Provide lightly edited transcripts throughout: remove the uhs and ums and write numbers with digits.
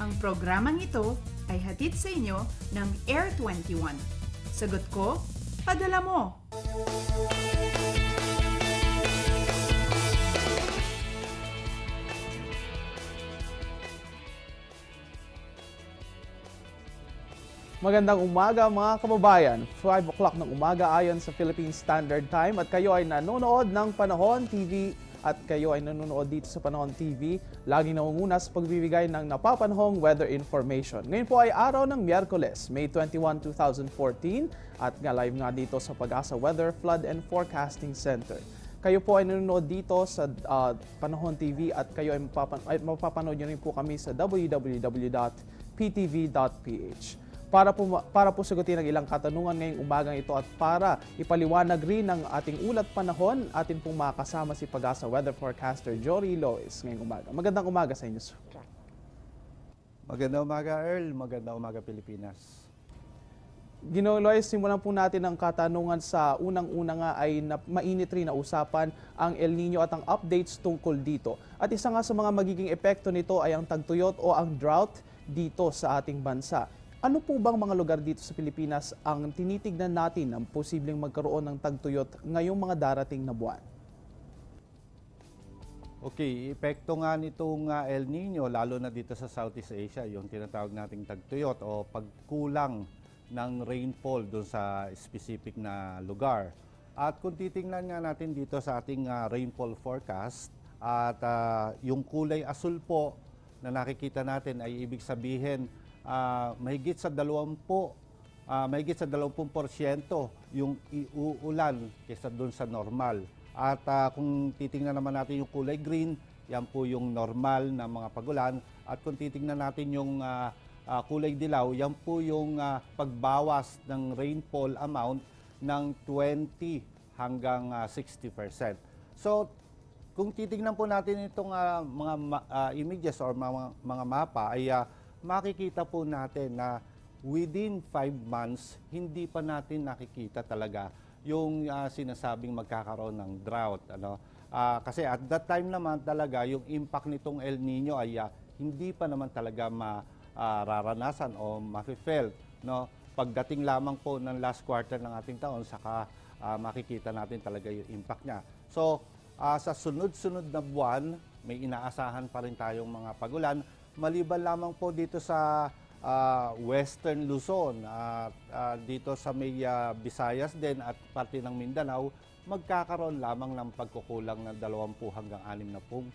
Ang programang ito ay hatid sa inyo ng Air 21. Sagot ko, padala mo! Magandang umaga mga kababayan. 5 o'clock ng umaga ayon sa Philippine Standard Time at kayo ay nanonood ng Panahon TV at kayo ay nanonood dito sa Panahon TV. Laging nangunguna sa pagbibigay ng napapanahong weather information. Ngayon po ay araw ng Miyerkules, May 21, 2014 at live nga dito sa Pag-asa Weather, Flood and Forecasting Center. Kayo po ay nanonood dito sa Panahon TV at kayo ay mapapanood nyo rin po kami sa www.ptv.ph. Para po sagutin ang ilang katanungan ngayong umagang ito at para ipaliwanag rin ng ating ulat panahon, atin pong makasama si Pag-asa Weather Forecaster Jory Lois ngayong umaga. Magandang umaga sa inyo, sir. Magandang umaga, Earl. Magandang umaga, Pilipinas. Ginoong Lois, simulan po natin ang katanungan sa unang-una nga ay mainit rin na usapan ang El Nino at ang updates tungkol dito. At isa nga sa mga magiging epekto nito ay ang tagtuyot o ang drought dito sa ating bansa. Ano po bang mga lugar dito sa Pilipinas ang tinitignan natin ang posibleng magkaroon ng tagtuyot ngayong mga darating na buwan? Okay, epekto nga nitong El Nino, lalo na dito sa Southeast Asia, yung tinatawag nating tagtuyot o pagkulang ng rainfall doon sa specific na lugar. At kung titingnan nga natin dito sa ating rainfall forecast, at yung kulay asul po na nakikita natin ay ibig sabihin mahigit sa 20% yung iuulan kaysa doon sa normal. At kung titingnan naman natin yung kulay green, yan po yung normal na mga pagulan. At kung titingnan natin yung kulay dilaw, yan po yung pagbawas ng rainfall amount ng 20 hanggang 60%. So, kung titingnan po natin itong mga images or mga mapa ay makikita po natin na within 5 months, hindi pa natin nakikita talaga yung sinasabing magkakaroon ng drought. Kasi at that time naman talaga, yung impact nitong El Nino ay hindi pa naman talaga mararanasan o mafe-felt. Pagdating lamang po ng last quarter ng ating taon, saka makikita natin talaga yung impact niya. So, sa sunod-sunod na buwan, may inaasahan pa rin tayong mga pagulan, maliban lamang po dito sa Western Luzon at dito sa may Visayas din at parte ng Mindanao, magkakaroon lamang ng pagkukulang ng 20 hanggang 60%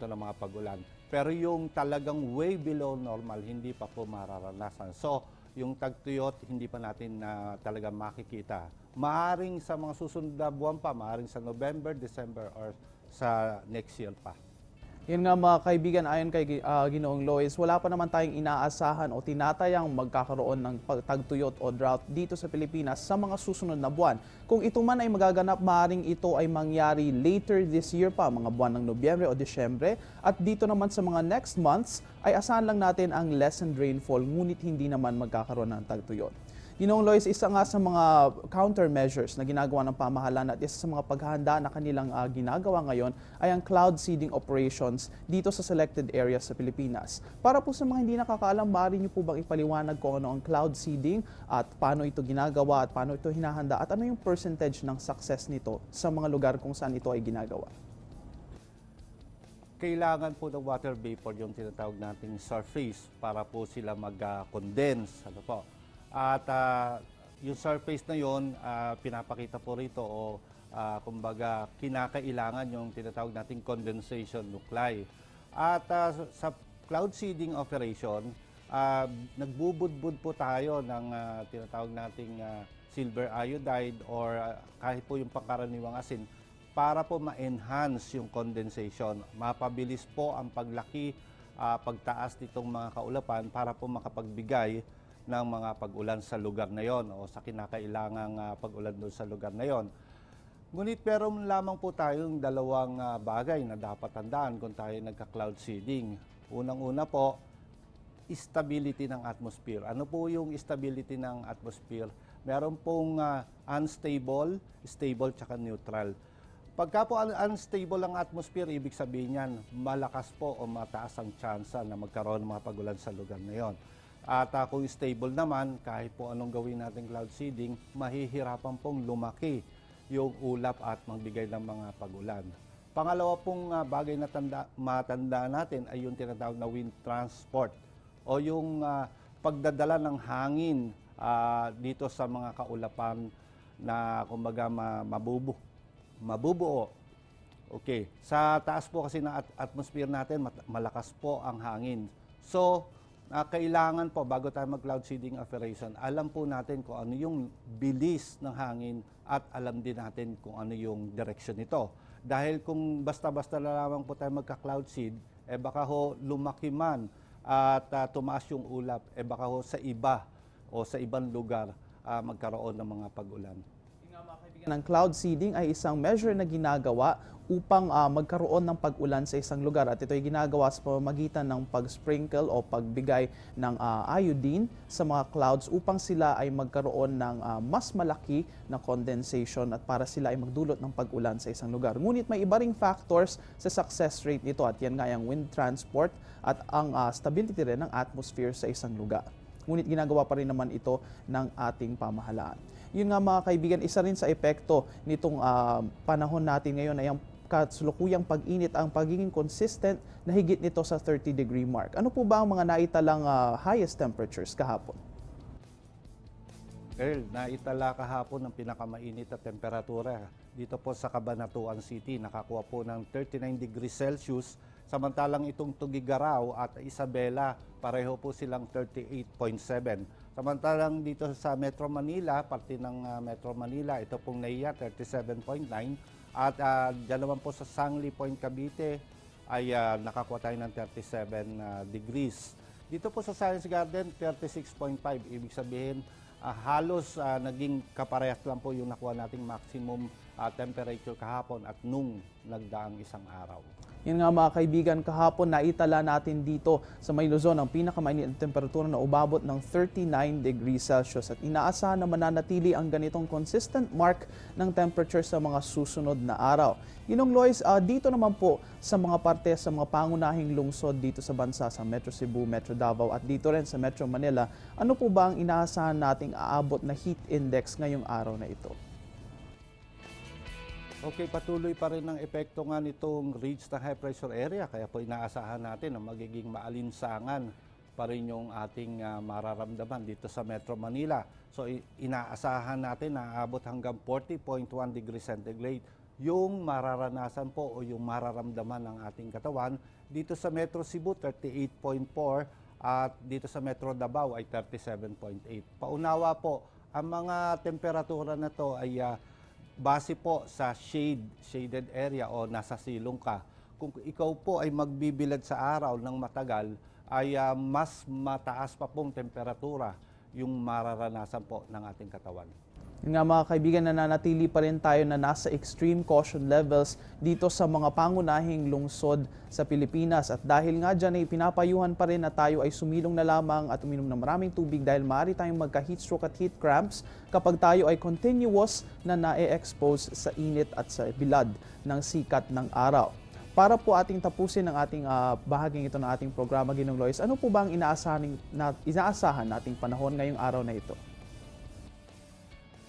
ng mga pagulan. Pero yung talagang way below normal, hindi pa po mararanasan. So, yung tagtuyot, hindi pa natin talaga makikita. Maaring sa mga susunod na buwan pa, maaring sa November, December, or sa next year pa. Yan nga mga kaibigan, ayon kay Ginoong Lois, wala pa naman tayong inaasahan o tinatayang magkakaroon ng tagtuyot o drought dito sa Pilipinas sa mga susunod na buwan. Kung ito man ay magaganap, maaaring ito ay mangyari later this year pa, mga buwan ng Nobyembre o Disyembre. At dito naman sa mga next months, ay asahan lang natin ang lessened rainfall, ngunit hindi naman magkakaroon ng tagtuyot. Ginoong Lois, isa nga sa mga countermeasures na ginagawa ng pamahalaan at isa sa mga paghahanda na kanilang ginagawa ngayon ay ang cloud seeding operations dito sa selected areas sa Pilipinas. Para po sa mga hindi nakakaalam, maaari niyo po bang ipaliwanag kung ano ang cloud seeding at paano ito ginagawa at paano ito hinahanda at ano yung percentage ng success nito sa mga lugar kung saan ito ay ginagawa? Kailangan po ng water vapor yung tinatawag nating surface para po sila mag-condense. At yung surface na yon, pinapakita po rito o kumbaga kinakailangan yung tinatawag nating condensation nuclei. At sa cloud seeding operation, nagbubudbud po tayo ng tinatawag nating silver iodide or kahit po yung pangkaraniwang asin para po ma-enhance yung condensation. Mapabilis po ang paglaki, pagtaas nitong mga kaulapan para po makapagbigay ng mga pag-ulan sa lugar na yon o sa kinakailangang pag-ulan doon sa lugar na yon. Ngunit meron lamang po tayong dalawang bagay na dapat tandaan kung tayo nagka-cloud seeding. Unang-una po, stability ng atmosphere. Ano po yung stability ng atmosphere? Meron pong unstable, stable, tsaka neutral. Pagka po unstable ang atmosphere, ibig sabihin yan, malakas po o mataas ang tsansa na magkaroon ng mga pagulan sa lugar na yon. At kung stable naman, kahit po anong gawin natin cloud seeding, mahihirapan pong lumaki yung ulap at magbigay ng mga pagulan. Pangalawa pong bagay na matandaan natin ay yung tinatawag na wind transport o yung pagdadala ng hangin dito sa mga kaulapan na kumbaga mabubuo. Okay. Sa taas po kasi ng atmosphere natin, malakas po ang hangin. So, kailangan po, bago tayo mag-cloud seeding operation, alam po natin kung ano yung bilis ng hangin at alam din natin kung ano yung direction nito. Dahil kung basta-basta na lamang po tayo magka-cloud seed, baka ho lumaki man at tumaas yung ulap, baka ho sa iba o sa ibang lugar magkaroon ng mga pag-ulan. Ng cloud seeding ay isang measure na ginagawa upang magkaroon ng pag-ulan sa isang lugar at ito ay ginagawa sa pamamagitan ng pag-sprinkle o pagbigay ng iodine sa mga clouds upang sila ay magkaroon ng mas malaki na condensation at para sila ay magdulot ng pag-ulan sa isang lugar. Ngunit may iba ring factors sa success rate nito at yan nga yung wind transport at ang stability rin ng atmosphere sa isang lugar. Ngunit ginagawa pa rin naman ito ng ating pamahalaan. Yun nga mga kaibigan, isa rin sa epekto nitong panahon natin ngayon ay ang kasulukuyang pag-init, ang pagiging consistent na higit nito sa 30-degree mark. Ano po ba ang mga naitalang highest temperatures kahapon? Earl, naitala kahapon ng pinakamainit na temperatura. Dito po sa Cabanatuan City, nakakuha po ng 39 degrees Celsius. Samantalang itong Tugigaraw at Isabela, pareho po silang 38.7. Samantalang dito sa Metro Manila, parte ng Metro Manila, ito pong NAIA, 37.9. At dyan naman po sa Sangli Point, Cavite, ay nakakuha tayo ng 37 degrees. Dito po sa Science Garden, 36.5. Ibig sabihin, halos naging kaparehas lang po yung nakuha nating maximum temperature kahapon at nung nagdaang isang araw. Yan nga mga kaibigan, kahapon naitala natin dito sa May Luzon ang pinakamainit na temperatura na umabot ng 39 degrees Celsius at inaasahan na mananatili ang ganitong consistent mark ng temperature sa mga susunod na araw. Ginong Lois, dito naman po sa mga parte sa mga pangunahing lungsod dito sa bansa sa Metro Cebu, Metro Davao at dito rin sa Metro Manila, ano po ba ang inaasahan nating aabot na heat index ngayong araw na ito? Okay, patuloy pa rin ang epekto nga nitong ridge na high pressure area. Kaya po inaasahan natin na magiging maalinsangan pa rin yung ating mararamdaman dito sa Metro Manila. So inaasahan natin na aabot hanggang 40.1 degrees centigrade yung mararanasan po o yung mararamdaman ng ating katawan. Dito sa Metro Cebu, 38.4 at dito sa Metro Davao ay 37.8. Paunawa po, ang mga temperatura na to ay base po sa shaded area o nasa silong ka. Kung ikaw po ay magbibilad sa araw ng matagal, ay mas mataas pa pong temperatura yung mararanasan po ng ating katawan. Yun nga mga kaibigan, nananatili pa rin tayo na nasa extreme caution levels dito sa mga pangunahing lungsod sa Pilipinas. At dahil nga dyan ay pinapayuhan pa rin na tayo ay sumilong na lamang at uminom ng maraming tubig dahil maaari tayong magka-heat stroke at heat cramps kapag tayo ay continuous na na-expose sa init at sa bilad ng sikat ng araw. Para po ating tapusin ang ating bahaging ito ng ating programa, Ginong Lois, ano po ba ang inaasahan nating panahon ngayong araw na ito?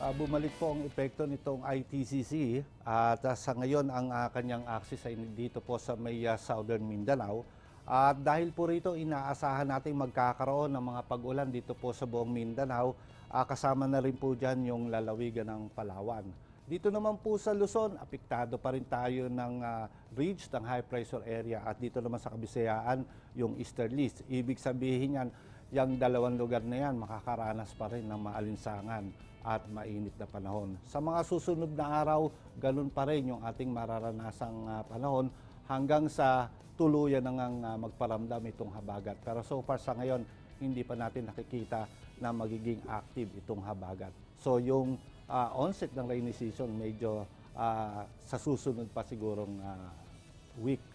Bumalik po ang epekto nitong ITCC at sa ngayon ang kanyang axis ay dito po sa may Southern Mindanao. At dahil po rito inaasahan natin magkakaroon ng mga pag-ulan dito po sa buong Mindanao, kasama na rin po dyan yung lalawigan ng Palawan. Dito naman po sa Luzon, apektado pa rin tayo ng ridge ng high pressure area at dito naman sa Kabisayaan yung easterlies. Ibig sabihin yan, yung dalawang lugar na yan makakaranas pa rin ng maalinsangan at mainit na panahon. Sa mga susunod na araw, ganun pa rin yung ating mararanasang panahon hanggang sa tuluyan nang magparamdam itong habagat. Pero so far sa ngayon, hindi pa natin nakikita na magiging active itong habagat. So yung onset ng rainy season medyo sa susunod pa sigurong week.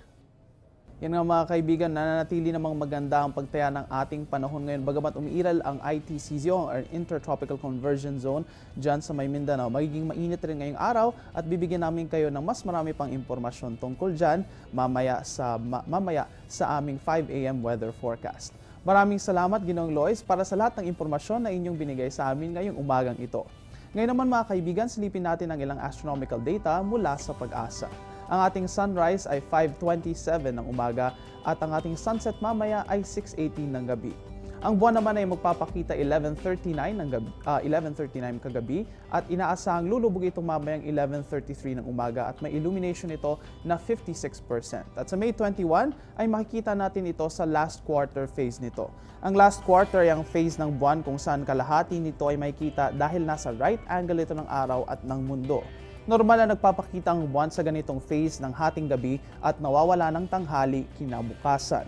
Yan nga mga kaibigan, nananatili namang maganda ang pagtaya ng ating panahon ngayon. Bagamat umiiral ang ITCZ o Intertropical Convergence Zone dyan sa may Mindanao, magiging mainit rin ngayong araw at bibigyan namin kayo ng mas marami pang impormasyon tungkol dyan mamaya sa aming 5 a.m. weather forecast. Maraming salamat Ginoong Lois para sa lahat ng impormasyon na inyong binigay sa amin ngayong umagang ito. Ngayon naman mga kaibigan, silipin natin ang ilang astronomical data mula sa Pag-asa. Ang ating sunrise ay 5:27 ng umaga at ang ating sunset mamaya ay 6:18 ng gabi. Ang buwan naman ay magpapakita 11:39 kagabi at inaasahang lulubog itong mamayang 11:33 ng umaga at may illumination ito na 56%. At sa May 21 ay makikita natin ito sa last quarter phase nito. Ang last quarter ay ang phase ng buwan kung saan kalahati nito ay makikita dahil nasa right angle ito ng araw at ng mundo. Normal na nagpapakita ang buwan sa ganitong phase ng hating gabi at nawawala ng tanghali kinabukasan.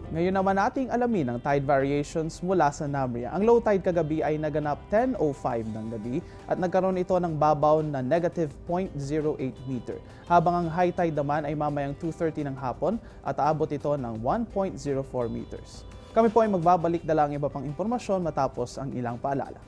Ngayon naman nating alamin ang tide variations mula sa NAMRIA. Ang low tide kagabi ay naganap 10:05 ng gabi at nagkaroon ito ng babaw na negative 0.08 meter. Habang ang high tide naman ay mamayang 2:30 ng hapon at aabot ito ng 1.04 meters. Kami po ay magbabalik dala ang iba pang impormasyon matapos ang ilang paalala.